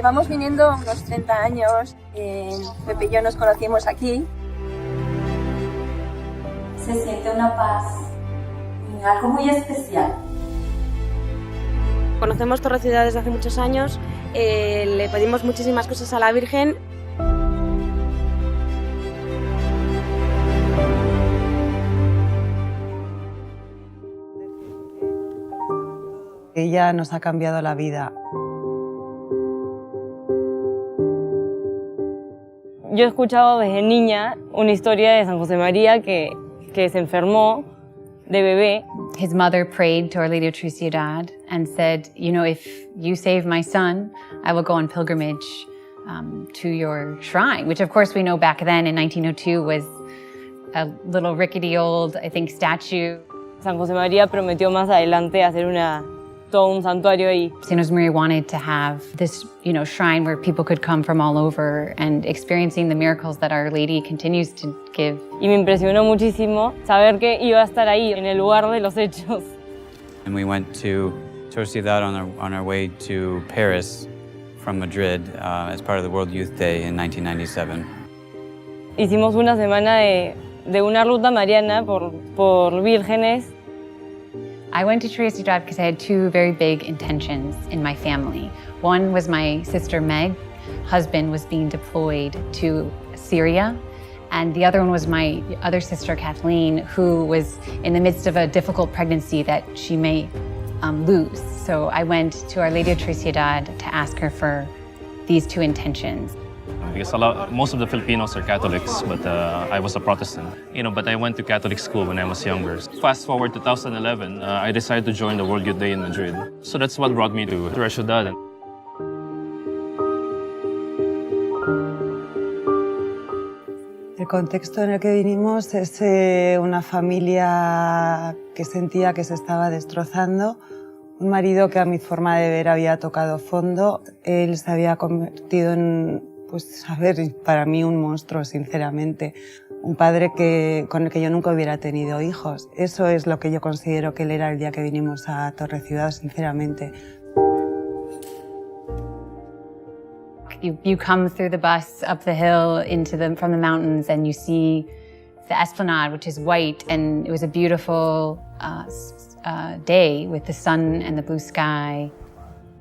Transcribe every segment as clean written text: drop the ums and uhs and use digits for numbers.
Llevamos viniendo unos 30 años, Pepe y yo nos conocimos aquí. Se siente una paz, algo muy especial. Conocemos Torreciudad desde hace muchos años, le pedimos muchísimas cosas a la Virgen. Ella nos ha cambiado la vida. Yo he escuchado desde niña una historia de San José María que se enfermó de bebé. His mother prayed to Our Lady of Torreciudad and said, you know, if you save my son, I will go on pilgrimage to your shrine, which of course we know back then in 1902 was a little rickety old, I think, statue. San José María prometió más adelante hacer todo un santuario ahí. St. Josemaria wanted to have this, you know, shrine where people could come from all over and experiencing the miracles that Our Lady continues to give. Y me impresionó muchísimo saber que iba a estar ahí, en el lugar de los hechos. And we went to Torreciudad on our way to Paris from Madrid as part of the World Youth Day in 1997. Hicimos una semana de una ruta mariana por vírgenes. I went to Torreciudad because I had two very big intentions in my family. One was my sister Meg, husband was being deployed to Syria, and the other one was my other sister Kathleen, who was in the midst of a difficult pregnancy that she may lose. So I went to Our Lady of Torreciudad to ask her for these two intentions. Because most of the Filipinos are Catholics, but I was a Protestant. You know, but I went to Catholic school when I was younger. Fast forward 2011, I decided to join the World Youth Day in Madrid. So that's what brought me to Torreciudad. El contexto en el que vinimos es una familia que sentía que se estaba destrozando, un marido que a mi forma de ver había tocado fondo, él se había convertido en, pues a ver, para mí un monstruo, sinceramente, un padre con el que yo nunca hubiera tenido hijos. Eso es lo que yo considero que él era el día que vinimos a Torreciudad, sinceramente. You come through the bus up the hill from the mountains and you see the esplanade, which is white, and it was a beautiful day with the sun and the blue sky.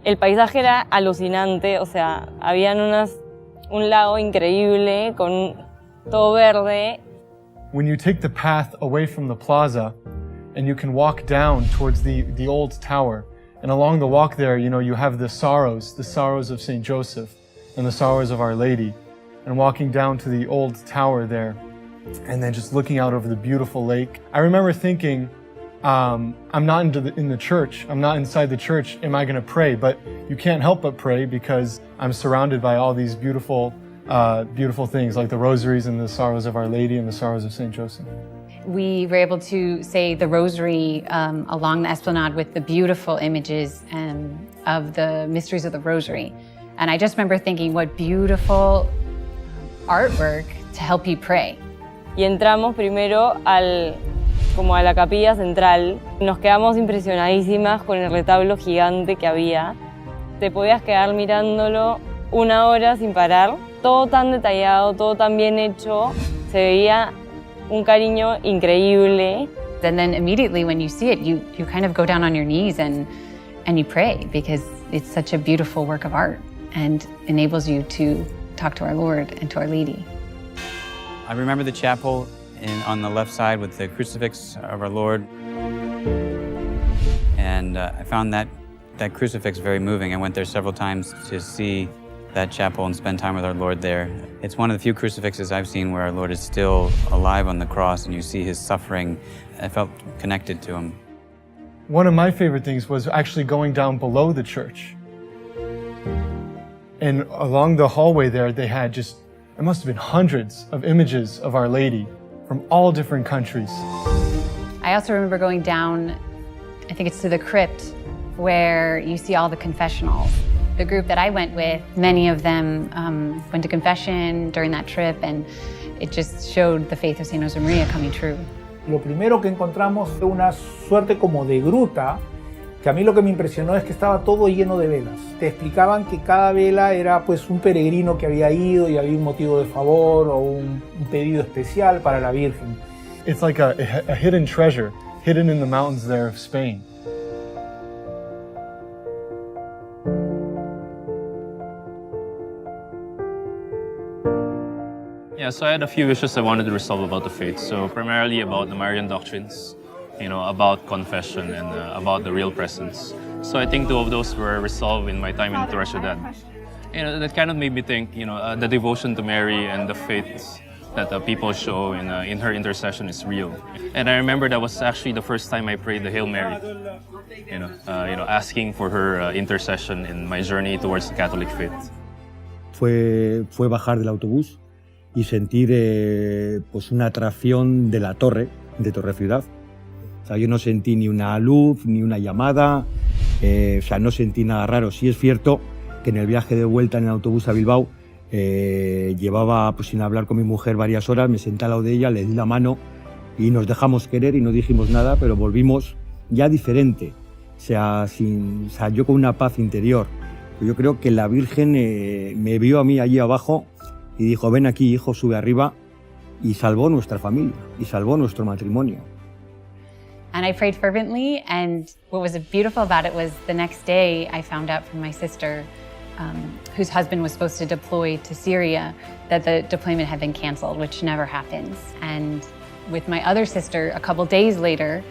El paisaje era alucinante, o sea, habían un lago increíble con todo verde. When you take the path away from the plaza and you can walk down towards the old tower, and along the walk there, you know, you have the sorrows of St. Joseph and the sorrows of Our Lady, and walking down to the old tower there, and then just looking out over the beautiful lake. I remember thinking, I'm not in the church, I'm not inside the church, am I going to pray? But you can't help but pray because I'm surrounded by all these beautiful things like the rosaries and the sorrows of Our Lady and the sorrows of St. Joseph. We were able to say the rosary along the esplanade with the beautiful images of the mysteries of the rosary. And I just remember thinking, what beautiful artwork to help you pray. Y entramos primero como a la capilla central. Nos quedamos impresionadísimas con el retablo gigante que había. Te podías quedar mirándolo una hora sin parar. Todo tan detallado, todo tan bien hecho. Se veía un cariño increíble. And then immediately when you see it, you kind of go down on your knees and you pray because it's such a beautiful work of art and enables you to talk to our Lord and to Our Lady. I remember the chapel on the left side with the crucifix of our Lord. And I found that crucifix very moving. I went there several times to see that chapel and spend time with our Lord there. It's one of the few crucifixes I've seen where our Lord is still alive on the cross and you see his suffering. I felt connected to him. One of my favorite things was actually going down below the church. And along the hallway there, they had it must have been hundreds of images of Our Lady from all different countries. I also remember going down, I think it's to the crypt, where you see all the confessionals. The group that I went with, many of them went to confession during that trip, and it just showed the faith of St. Josemaria coming true. Lo primero que encontramos fue una suerte como de gruta que a mí lo que me impresionó es que estaba todo lleno de velas. Te explicaban que cada vela era pues un peregrino que había ido y había un motivo de favor o un pedido especial para la Virgen. It's like a hidden treasure, hidden in the mountains there of Spain. Yeah, so I had a few wishes I wanted to resolve about the faith. So primarily about the Marian doctrines, about confession and about the real presence. So I think two of those were resolved in my time in Torreciudad. That kind of made me think, the devotion to Mary and the faith that people show in her intercession is real. And I remember that was actually the first time I prayed the Hail Mary, asking for her intercession in my journey towards the Catholic faith. Fue bajar del autobús y sentir pues una atracción de la torre, de Torreciudad. O sea, yo no sentí ni una luz, ni una llamada, no sentí nada raro. Sí es cierto que en el viaje de vuelta en el autobús a Bilbao llevaba pues, sin hablar con mi mujer varias horas, me senté al lado de ella, le di la mano y nos dejamos querer y no dijimos nada, pero volvimos ya diferente. Yo con una paz interior. Yo creo que la Virgen me vio a mí allí abajo y dijo, ven aquí, hijo, sube arriba, y salvó nuestra familia, y salvó nuestro matrimonio. And I prayed fervently, and what was beautiful about it was the next day I found out from my sister, whose husband was supposed to deploy to Syria, that the deployment had been canceled, which never happens. And with my other sister, a couple days later,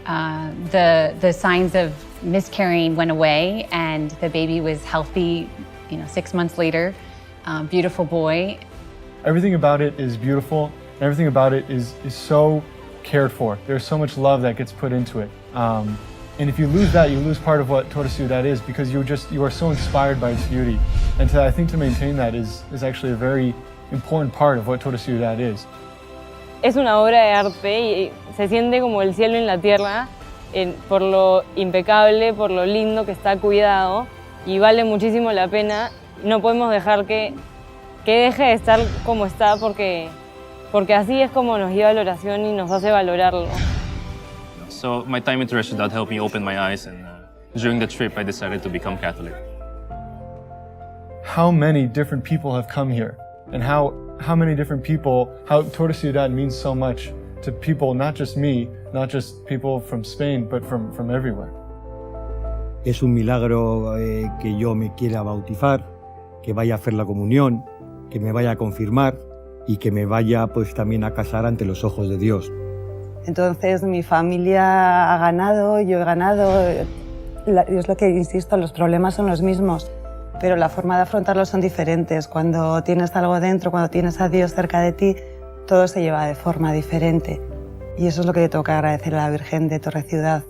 the signs of miscarrying went away, and the baby was healthy, 6 months later, beautiful boy. Everything about it is beautiful. Everything about it is so cared for. There's so much love that gets put into it. And if you lose that, you lose part of what Torreciudad is, because you are so inspired by its beauty. And I think to maintain that is actually a very important part of what Torreciudad is. Es una obra de arte y se siente como el cielo en la tierra por lo impecable, por lo lindo que está cuidado, y vale muchísimo la pena. No podemos dejar que deje de estar como está porque así es como nos lleva la oración y nos hace valorarlo. So my time in Torreciudad helped me open my eyes, and during the trip I decided to become Catholic. How many different people have come here, and how many different people, how Torreciudad means so much to people, not just me, not just people from Spain, but from everywhere. Es un milagro que yo me quiera bautizar, que vaya a hacer la comunión, que me vaya a confirmar y que me vaya pues también a casar ante los ojos de Dios. Entonces mi familia ha ganado, yo he ganado, es lo que insisto, los problemas son los mismos, pero la forma de afrontarlos son diferentes. Cuando tienes algo dentro, cuando tienes a Dios cerca de ti, todo se lleva de forma diferente. Y eso es lo que le tengo que agradecer a la Virgen de Torreciudad.